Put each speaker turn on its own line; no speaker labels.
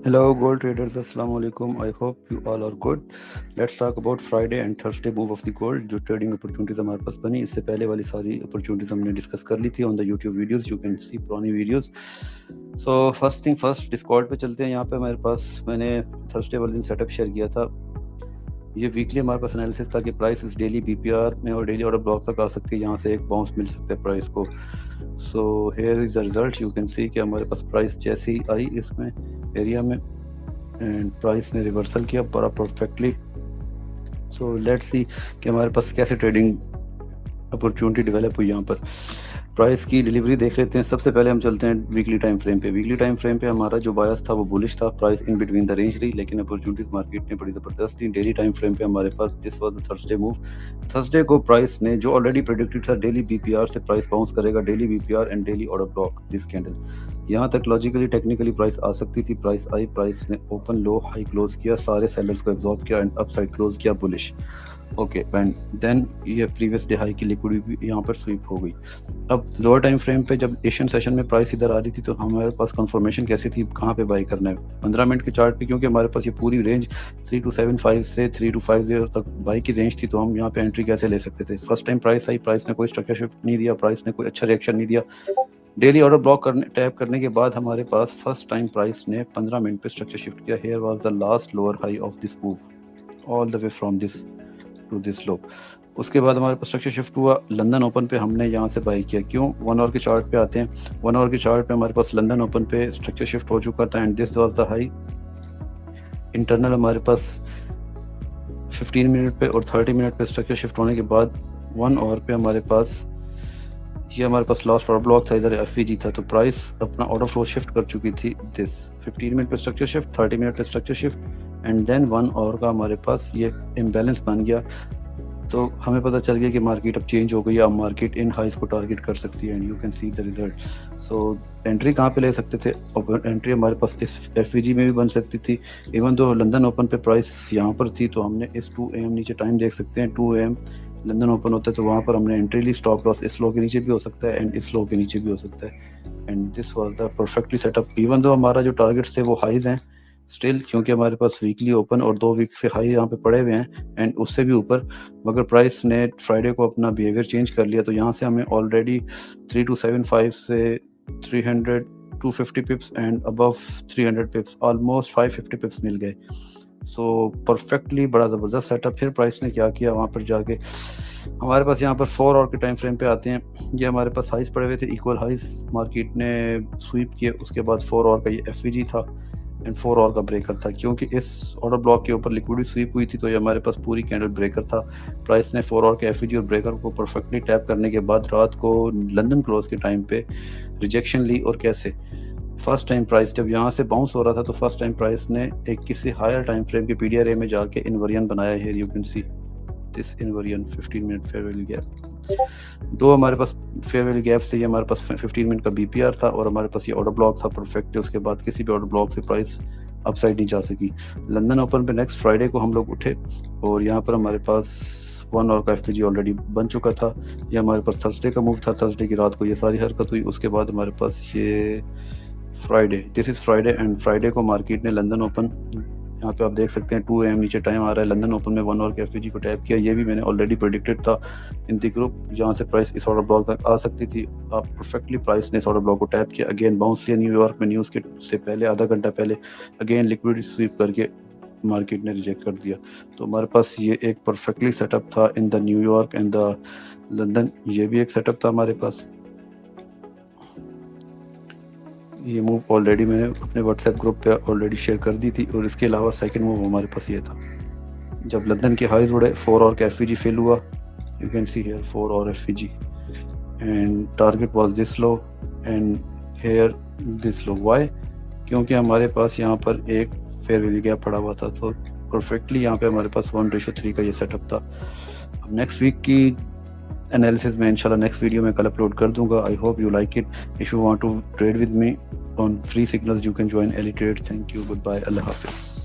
Hello, gold traders. Assalamu alaikum. I hope you all are good. Let's talk about Friday and Thursday move of the gold. जो trading opportunities हमारे पास बनी, इससे पहले वाली सारी opportunities हमने डिस्कस कर ली थी on the YouTube videos. You can see पुरानी videos. So first thing first, Discord पे चलते हैं. यहाँ पे हमारे पास मैंने थर्सडे वाले दिन सेटअप शेयर किया था. ये वीकली हमारे पास एनालिसिस था कि प्राइस इस डेली बीपीआर में और डेली ऑर्डर ब्लॉक तक आ सकती है. यहाँ से एक बाउंस मिल सकता है प्राइस को. So here is the result. You can सी कि हमारे पास प्राइस जैसी आई इसमें एरिया में एंड प्राइस ने रिवर्सल किया बड़ा परफेक्टली. सो लेट्स सी कि हमारे पास कैसे ट्रेडिंग अपॉर्चुनिटी डेवलप हुई. यहाँ पर प्राइस की डिलीवरी देख लेते हैं. सबसे पहले हम चलते हैं वीकली टाइम फ्रेम पे. वीकली टाइम फ्रेम पे हमारा जो बायस था वो बुलिश था. Price in between the range रही, लेकिन अपॉर्चुनिटीज मार्केट ने बड़ी ज़बरदस्त थी. डेली टाइम फ्रेम पे हमारे पास this was the Thursday move. Thursday को प्राइस ने जो ऑलरेडी प्रेडिक्टेड था डेली बीपीआर से प्राइस बाउंस करेगा. Daily BPR and daily order block this candle. यहाँ तक लॉजिकली टेक्निकली प्राइस आ सकती थी. प्राइस आई, प्राइस ने ओपन लो हाई क्लोज किया, सारे सेलर्स को एब्जॉर्ब किया एंड अपसाइड क्लोज किया बुलिश. ओके, एंड देन ये प्रीवियस डे हाई की लिक्विडिटी भी यहाँ पर स्वीप हो गई. अब लोअर टाइम फ्रेम पे जब एशियन सेशन में प्राइस इधर आ रही थी तो हमारे पास कंफर्मेशन कैसी थी कहाँ पे बाई करना है. 15 मिनट के चार्ट पे, क्योंकि हमारे पास ये पूरी रेंज 3275 से 3250 तक बाई की रेंज थी, तो हम यहाँ पे एंट्री कैसे ले सकते थे. फर्स्ट टाइम प्राइस आई, प्राइस ने कोई स्ट्रक्चर शिफ्ट नहीं दिया, प्राइस ने कोई अच्छा रिएक्शन नहीं दिया. डेली ऑर्डर ब्लॉक करने टैप करने के बाद हमारे पास फर्स्ट टाइम प्राइस ने 15 मिनट पे स्ट्रक्चर शिफ्ट किया. Here was the last lower high of this move all the way from this to this low. उसके बाद हमारे पास स्ट्रक्चर शिफ्ट हुआ. लंदन ओपन पे हमने यहाँ से बाई किया. क्यों? 1 आवर के चार्ट पे आते हैं. 1 आवर के चार्ट पे हमारे पास लंदन ओपन पे स्ट्रक्चर शिफ्ट हो चुका था and this was the high. Internal हमारे पास 15 मिनट पे और 30 मिनट पे स्ट्रक्चर शिफ्ट होने के बाद 1 आवर पे हमारे पास ये हमारे पास लास्ट ऑर्डर ब्लॉक था, इधर एफईजी था, तो प्राइस अपना ऑर्डर फ्लो शिफ्ट कर चुकी थी. दिस 15 मिनट पे स्ट्रक्चर शिफ्ट, 30 मिनट पे structure shift and then 1 hour का हमारे पास ये इम्बैलेंस बन गया. तो हमें पता चल गया कि मार्केट अब चेंज हो गई है. अब मार्केट इन हाइस को टारगेट कर सकती है and you can see the result. So entry कहाँ पे ले सकते थे? एंट्री हमारे पास इस एफईजी में भी बन सकती थी. इवन दो लंदन ओपन पे प्राइस यहाँ पर थी, तो हमने इस 2 AM नीचे टाइम देख सकते हैं. 2 AM लंदन ओपन होता है तो वहाँ पर हमने एंट्री ली. स्टॉप लॉस इस लो के नीचे भी हो सकता है एंड इस लो के नीचे भी हो सकता है. And this was the perfectly setup. Even though हमारा जो टारगेट्स थे वो हाईज हैं स्टिल, क्योंकि हमारे पास वीकली ओपन और 2 वीक से हाई यहाँ पे पड़े हुए हैं एंड उससे भी ऊपर. मगर प्राइस ने फ्राइडे को अपना बिहेवियर चेंज कर लिया, तो यहाँ से हमें ऑलरेडी 3275 से 300 250 pips and above 300 pips almost 550 pips मिल गए. सो परफेक्टली बड़ा ज़बरदस्त सेटअप. फिर प्राइस ने क्या किया, वहाँ पर जाके हमारे पास यहाँ पर 4 आवर के टाइम फ्रेम पे आते हैं. ये हमारे पास हाइस पड़े हुए थे, इक्वल हाइस मार्केट ने स्वीप किए. उसके बाद 4 आवर का ये एफवीजी था एंड 4 आवर का ब्रेकर था. क्योंकि इस ऑर्डर ब्लॉक के ऊपर लिक्विडिटी स्वीप हुई थी तो ये हमारे पास पूरी कैंडल ब्रेकर था. प्राइस ने 4 आवर के एफवीजी और ब्रेकर को परफेक्टली टैप करने के बाद रात को लंदन क्लोज के टाइम पे रिजेक्शन ली. और कैसे? फर्स्ट टाइम प्राइस जब यहाँ से बाउंस हो रहा था तो फर्स्ट टाइम प्राइस ने एक किसी हायर टाइम फ्रेम के पीडीआरए में जाके इन्वर्जन बनाया है. You can see this inversion 15 minute fair value gap. दो हमारे पास फेयर वैल्यू गैप्स थे. ये हमारे पास 15 मिनट का बीपीआर था और हमारे पास ये ऑर्डर ब्लॉक था परफेक्ट. उसके बाद किसी भी ऑर्डर ब्लॉक से प्राइस अपसाइड नहीं जा सकी. लंदन ओपन पे नेक्स्ट फ्राइडे को हम लोग उठे और यहाँ पर हमारे पास 1 आवर का एफपीजी ऑलरेडी बन चुका था. ये हमारे पास थर्सडे का मूव था. थर्सडे की रात को ये सारी हरकत हुई. उसके बाद हमारे पास ये Friday, this is Friday and Friday को मार्केट ने लंदन ओपन, यहाँ पे आप देख सकते हैं 2 AM नीचे टाइम आ रहा है. लंदन ओपन में 1 आवर के एफईजी को टैप किया. ये भी मैंने ऑलरेडी प्रेडिक्टेड था इन द ग्रुप, जहाँ से प्राइस इस ऑर्डर ब्लॉक तक आ सकती थी. आप परफेक्टली प्राइस ने इस ऑर्डर ब्लॉक को टैप किया. अगेन बाउंस लिया न्यूयॉर्क में. न्यूज़ के से पहले आधा घंटा पहले अगेन लिक्विडिटी स्वीप करके मार्केट ने रिजेक्ट कर दिया. तो हमारे पास ये एक परफेक्टली सेटअप था in the New York and the London. ये भी एक सेटअप था हमारे पास. ये मूव ऑलरेडी मैंने अपने व्हाट्सएप ग्रुप पे ऑलरेडी शेयर कर दी थी. और इसके अलावा सेकंड मूव हमारे पास ये था जब लंदन के हाईज उड़े. 4 आवर का एफईजी फेल हुआ. You can see here 4 hour FEG and target was this low and here this low. Why? क्योंकि हमारे पास यहाँ पर एक फेयर वैल्यू गैप पड़ा हुआ था. तो परफेक्टली यहाँ पे हमारे पास 1:3 का ये सेटअप था. अब नेक्स्ट वीक की एनालिसिस में इंशाल्लाह नेक्स्ट वीडियो में कल अपलोड कर दूंगा. I hope you like it. If you want to trade with me on free signals you can join Elite Trades. Thank you, goodbye, Allah Hafiz.